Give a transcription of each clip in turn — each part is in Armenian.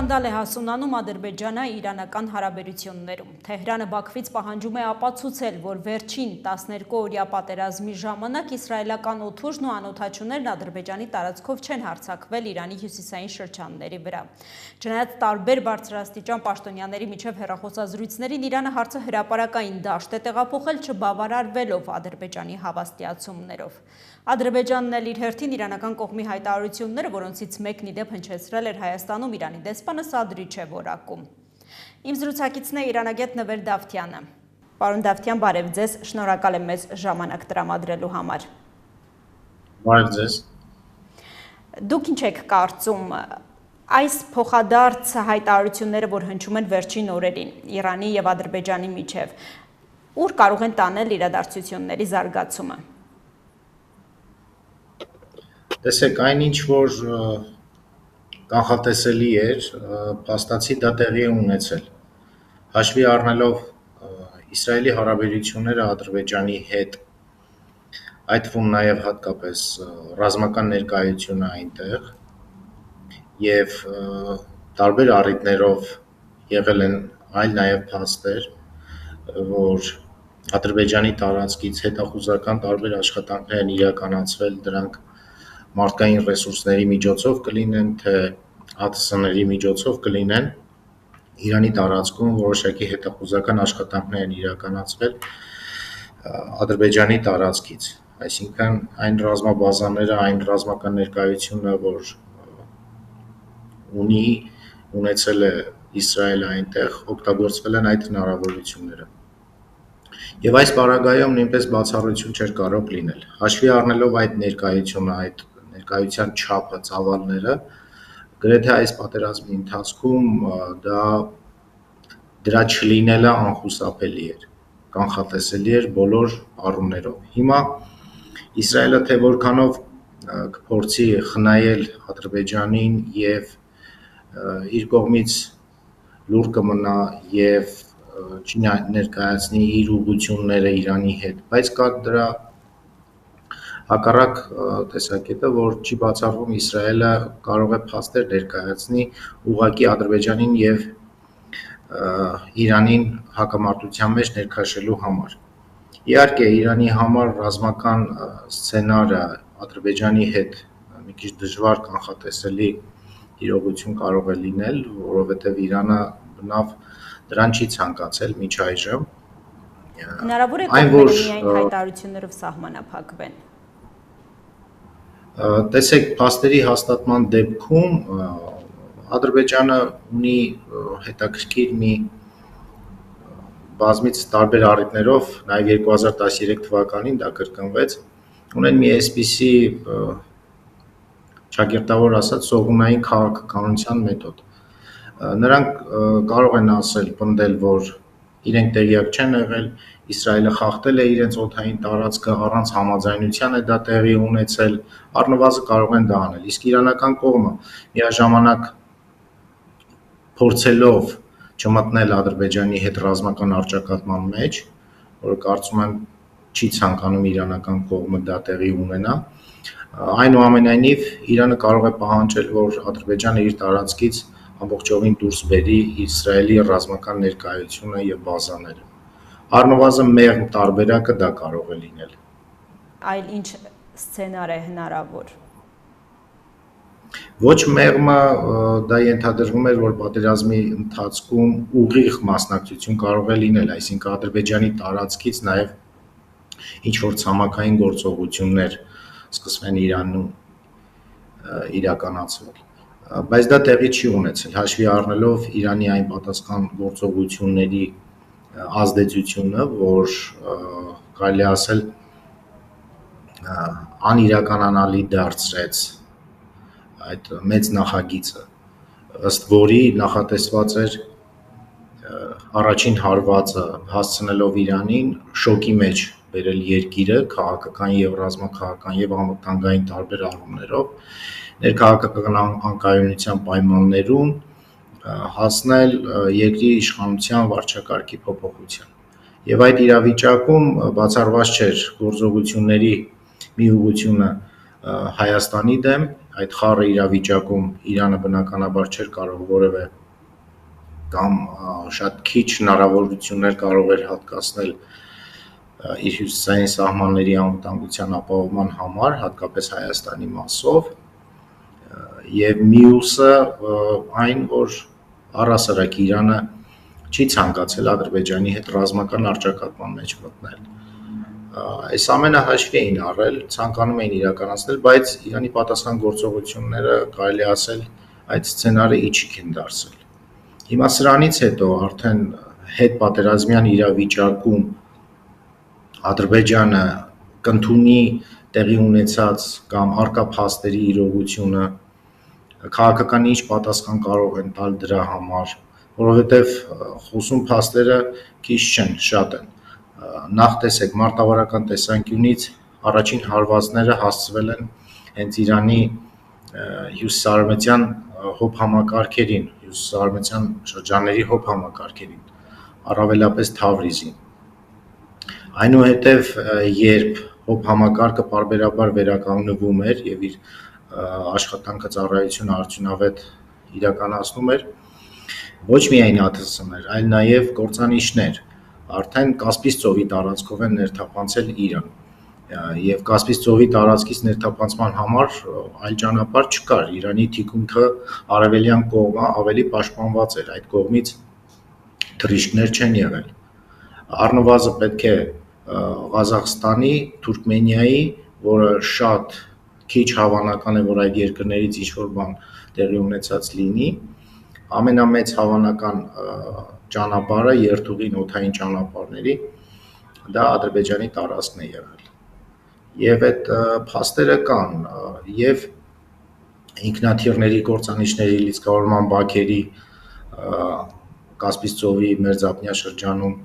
Սկանդալ է հասունանում ադրբեջանա-իրանական հարաբերություններում։ Թեհրանը Բաքվից պահանջում է ապացուցել, որ վերջին 12-օրյա պատերազմի ժամանակ իսրայելական օդուժն ու անօդաչուներն Ադրբեջանի տարածքով չեն հարձակվել Իրանի հյուսիսային շրջանների վրա։ Չնայած տարբեր բարձրաստիճան պաշտոնյաների միջև հեռախոսազրույցներին Իրանը հարցը հրապարակային դաշտ է տեղափոխել, չբավարարվելով Ադրբեջանի հավաստիացումներով։ Ադրբեջանն էլ իր հերթին իրանական կողմի հայտարարությունները, որոնցից մեկն ի դեպ հնչեցրել էր Հայաստանում Իրանի դեսպանը, սադրիչ է որակում։ Իմ զրուցակիցն է իրանագետ Նվեր Դավթյանը։ Պարոն Դավթյան, բարև ձեզ, շնորհակալ եմ մեզ ժամանակ տրամադրելու համար։ Բարև ձեզ։ Դուք ինչ եք կարծում այս փոխադարձ հայտարարությունները, որ հնչում են վերջին օրերին Իրանի եւ Ադրբեջանի միջև, ուր կարող են տանել իրադարձությունների զարգացումը։ Տեսեք, այնինչ որ կանխատեսելի էր, փաստացի դա տեղի է ունեցել։ Հաշվի առնելով Իսրայելի հարաբերությունները Ադրբեջանի հետ, այդ թվում նաև հատկապես ռազմական ներկայությունը այնտեղ եւ տարբեր առիթներով եղել են այլ նաև փաստեր, որ Ադրբեջանի տարածքից հետախուզական տարբեր աշխատանքներ են իրականացվել, դրանք մարդկային ռեսուրսների միջոցով կլինեն, թե ԱԹՍ-ների միջոցով կլինեն, Իրանի տարածքում որոշակի հետախուզական աշխատանքներ են իրականացվել Ադրբեջանի տարածքից, այսինքն այն ռազմաբազաները, այն ռազմական ներկայությունը, որ ունեցել է Իսրայելը այնտեղ, օգտագործվել են այդ հնարավորությունները։ Եվ այս պարագայում նույնպես բացառություն չէր կարող լինել։ Հաշվի առնելով այդ ներկայությունը, այդ ներկայության չափը, ծավալները, գրեթե այս պատերազմի ընթացքում դրա չլինելը անխուսափելի էր, կանխատեսելի էր բոլոր առումներով։ Հիմա Իսրայելը թե որքանով կփորձի խնայել Ադրբեջանին եւ իր կողմից լուր կմնա եւ չներկայացնի իր ուղղությունները Իրանի հետ, բայց կա դրա հակառակ տեսակետը, որ չի բացառվում Իսրայելը կարող է փաստեր ներկայացնի ուղղակի Ադրբեջանին եւ Իրանին հակամարտության մեջ ներքաշելու համար։ Իհարկե, Իրանի համար ռազմական սցենարը Ադրբեջանի հետ մի քիչ դժվար կանխատեսելի իրողություն կարող է լինել, որովհետեւ Իրանը բնավ դրան չի ցանկացել միջ այժմ։ Հնարավոր է կողմերը միայն հայտարարություններով սահմանափակվեն։ Տեսեք, փաստերի հաստատման դեպքում Ադրբեջանը ունի հետաքրքիր մի բազմից տարբեր առիթներով, նաև 2013 թվականին դա կրկնվեց, ունեն մի այսպիսի ճակերտավոր ասած սողունային քաղաքականության մեթոդ։ Նրանք կարող են ասել, պնդել, որ իրենք տեղյակ չեն եղել, Իսրայելը խախտել է իրենց օդային տարածքը, առանց համաձայնության է դա տեղի ունեցել, առնվազն կարող են դա անել։ Իսկ իրանական կողմը միաժամանակ փորձելով չմտնել Ադրբեջանի հետ ռազմական առճակատման մեջ, որը կարծում եմ չի ցանկանում իրանական կողմը դա տեղի ունենա, այնուամենայնիվ Իրանը կարող է պահանջել, որ Ադրբեջանը իր տարածքից ամբողջովին դուրս բերի Իսրայելի ռազմական ներկայությունը եւ բազաները։ Առնվազն մեղմ տարբերակը դա կարող է լինել։ Այլ ինչ սցենար է հնարավոր։ Ոչ մեղմը դա ենթադրվում էր, որ պատերազմի ընթացքում ուղիղ մասնակցություն կարող է լինել, այսինքն Ադրբեջանի տարածքից նաև ինչ որ ցամաքային գործողություններ սկսվեն Իրանում իրականացվել։ Բայց դա տեղի չի ունեցել, հաշվի առնելով Իրանի այն պատասխան գործողությունների ազդեցությունը, որ կարելի ասել անիրականանալի դարձրեց այդ մեծ նախագիծը, ըստ որի նախատեսված էր առաջին հարվածը հասցնելով Իրանին շոկի մեջ բերել երկիրը քաղաքական եւ ռազմաքաղաքական եւ անվտանգային տարբեր առումներով, ներքաղաքական անկայունության պայմաններում հասնել երկրի իշխանության վարչակարգի փոփոխության։ Եվ այդ իրավիճակում բացառված չէր գործողությունների մի ուղղությունը Հայաստանի դեմ այդ խառը իրավիճակում Իրանը բնականաբար չէր կարող որևէ կամ շատ քիչ հնարավորություններ կարող էր հատկացնել իր հյուսիսային սահմանների անվտանգության ապահովման համար, հատկապես Հայաստանի մասով, եւ մյուսը այն, որ առհասարակ Իրանը չի ցանկացել Ադրբեջանի հետ ռազմական առճակատման մեջ մտնել։ Այս ամենը հաշվի էին առել, ցանկանում էին իրականացնել, բայց Իրանի պատասխան գործողությունները կարելի ասել այդ սցենարը իջիկ են դարձել։ Հիմա սրանից հետո արդեն հետպատերազմյան իրավիճակում Ադրբեջանը կընդունի տեղի ունեցած կամ առկա փաստերի իրողությունը, քաղաքական ինչ պատասխան կարող են տալ դրա համար, որովհետև խոսուն փաստերը քիչ չեն, շատ են։ Նախ տեսեք, մարտավարական տեսանկյունից առաջին հարվածները հասցվել են հենց Իրանի հյուսիսարևմտյան հոբ համակարգերին, հյուսիսարևմտյան շրջանների հոբ համակարգերին, առավելապես Թավրիզին։ Այնուհետև, երբ հոբ համակարգը պարբերաբար վերականգնվում էր եւ իր աշխատանքը ծառայությունը արդյունավետ իրականացնում էր, ոչ միայն ԱԹՍ-ներ, այլ նաեւ կործանիչներ արդեն Կասպից ծովի տարածքով են ներթափանցել Իրան։ Եվ Կասպից ծովի տարածքից ներթափանցման համար այլ ճանապարհ չկար։ Իրանի թիկունքը արևելյան կողմը ավելի պաշտպանված էր, այդ կողմից թռիչքներ չեն եղել։ Առնվազն պետք է Ղազախստանի, Թուրքմենիայի, որը շատ քիչ հավանական է, որ այդ երկրներից ինչ-որ բան տեղի ունեցած լինի, ամենամեծ հավանական ճանապարհը երթուղին օդային ճանապարհների դա Ադրբեջանի տարածքն է եղել։ Եվ այդ փաստերը կան, եւ ինքնաթիռների կործանիչների լիցքավորման բակերի Կասպից ծովի մերձափնյա շրջանում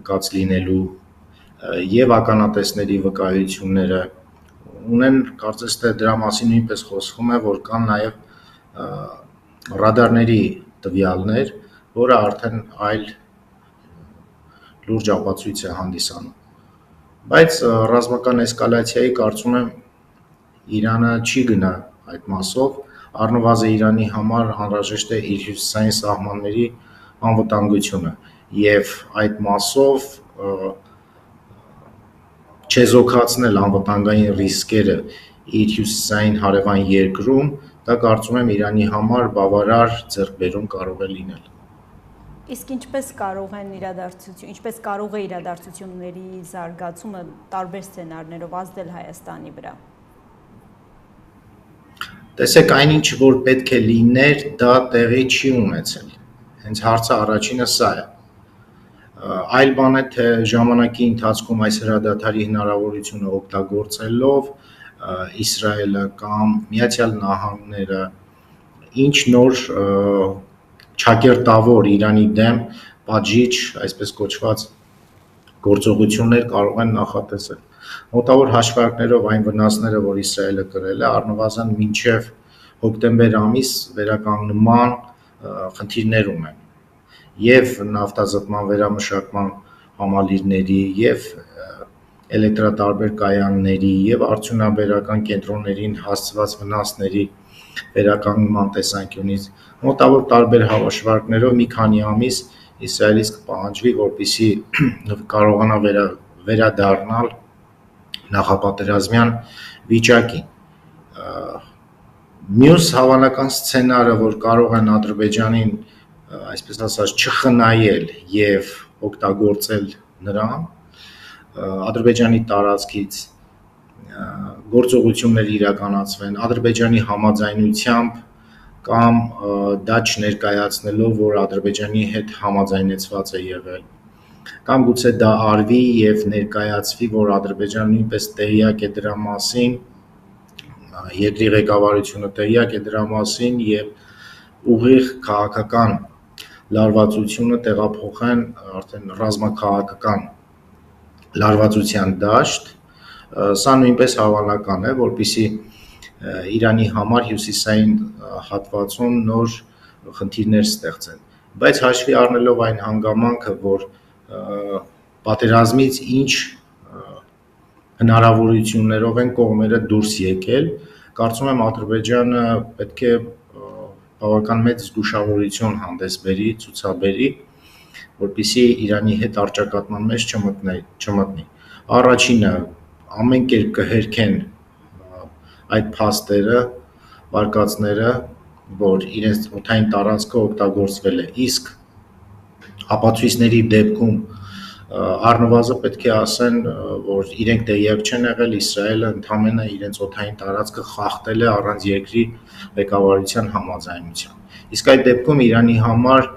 ընկած լինելու եւ ականատեսների վկայությունները ունեն, կարծես թե դրա մասին նույնպես խոսվում է, որ կան նաեւ ռադարների տվյալներ, որը արդեն այլ լուրջ ապացույց է հանդիսանում։ Բայց ռազմական էսկալացիայի կարծում եմ Իրանը չի գնա այդ մասով, առնվազն Իրանի համար անհրաժեշտ է իր հյուսիսային սահմանների անվտանգությունը եւ այդ մասով չեզոքացնել անվտանգային ռիսկերը իր հյուսիսային հարևան երկրում, դա կարծում եմ Իրանի համար բավարար ձեռքբերում կարող է լինել։ Իսկ ինչպես կարող է իրադարձությունների զարգացումը տարբեր սցենարներով ազդել Հայաստանի վրա։ Տեսեք, այնինչ որ պետք է լիներ, դա տեղի չի ունեցել։ Հենց հարցը առաջինը սա է։ Այլ բան է, թե ժամանակի ընթացքում այս հրադադարի հնարավորությունը օգտագործելով Իսրայելը կամ Միացյալ Նահանգները ինչ նոր չակերտավոր Իրանի դեմ պատժիչ, այսպես կոչված գործողություններ կարող են նախատեսել։ Մոտավոր հաշվարկներով այն վնասները, որ Իսրայելը կրել է, առնվազն մինչև հոկտեմբեր ամիս վերականգնման խնդիրներ ունեն։ Եվ նավթազտման վերամշակման համալիրների, եւ էլեկտրատարբեր կայանների, եւ արդյունաբերական կենտրոններին հասցված վնասների վերականգնման տեսանկյունից մոտավոր տարբեր հաշվարկներով մի քանի ամիս Իսրայելից կպահանջվի, որպեսզի կարողանա վերադառնալ նախապատերազմյան վիճակին։ Մյուս հավանական սցենարը, որ կարող են Ադրբեջանին, այսպես ասած, չխնայել եւ օգտագործել նրան, Ադրբեջանի տարածքից գործողություններ իրականացվեն Ադրբեջանի համաձայնությամբ կամ դա չներկայացնելով, որ Ադրբեջանի հետ համաձայնեցված է եղել, կամ գուցե դա արվի եւ ներկայացվի, որ Ադրբեջանը նույնպես տեղյակ է դրա մասին, երկրի ղեկավարությունը տեղյակ է դրա մասին եւ ուղիղ քաղաքական լարվածությունը տեղափոխեն արդեն ռազմաքաղաքական լարվածության դաշտ, սա նույնպես հավանական է, որպեսզի Իրանի համար հյուսիսային հատվածում նոր խնդիրներ ստեղծեն, բայց հաշվի առնելով այն հանգամանքը, որ պատերազմից ինչ հնարավորություններով են կողմերը դուրս եկել, կարծում եմ Ադրբեջանը պետք է բավական մեծ զգուշավորություն հանդես բերի, ցուցաբերի, որպեսզի Իրանի հետ առճակատման մեջ չմտնի։ Առաջինը ամեն կերպ կհերքեն այդ փաստերը, վարկածները, որ իրենց օդային տարածքը օգտագործվել է, իսկ ապացույցների դեպքում առնվազն պետք է ասեն, որ իրենք տեղյակ չեն եղել, Իսրայելը ընդամենը իրենց օդային տարածքը խախտել է առանց երկրի ղեկավարության համաձայնության։ Իսկ այդ դեպքում Իրանի համար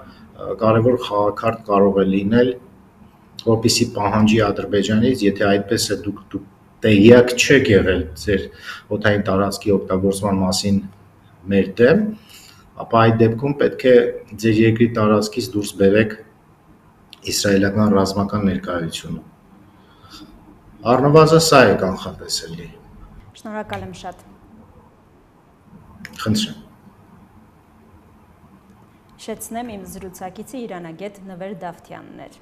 կարևոր խաղաքարտ կարող է լինել, որպեսզի պահանջի Ադրբեջանից, եթե այդպես է դուք տեղյակ չեք եղել ձեր օդային տարածքի օգտագործման մասին մեր դեմ, ապա այդ դեպքում պետք է ձեր երկրի տարածքից դուրս բերեք իսրայելական ռազմական ներկայությունը։ Առնվազն սա է կանխատեսելի։ Շնորհակալ եմ շատ։ Խնդրեմ։ Հիշեցնեմ իմ զրուցակիցը իրանագետ Նվեր Դավթյանն էր։